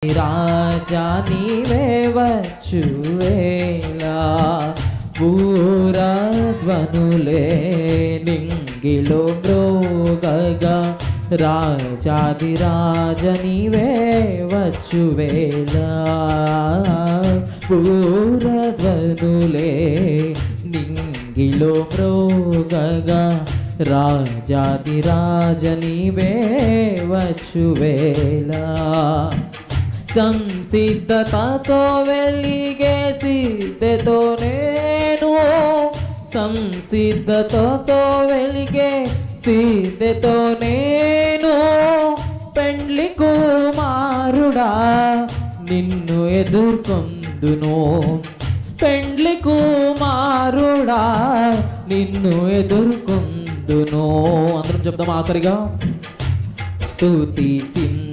రాజా నీవే వచ్చువేలా ఊరధ్వనులే నింగిలో మ్రోగగా రాజాది రాజ నీవే వచ్చువేలా ఊరధ్వనులే నింగిలో మ్రోగగా రాజాది రాజ నీవే వచ్చువేలా సంసిద్ధతతో వెలిగే సిద్ధతో నేను సంసిద్ధతతో వెలిగే సిద్ధతో నేను పెండ్లి కుమారుడా నిన్ను ఎదుర్కొందును పెండ్లి కుమారుడా నిన్ను ఎదుర్కొందును. అందరం చెప్దాం ఆఖరిగా స్తుతి సింహాసనాసి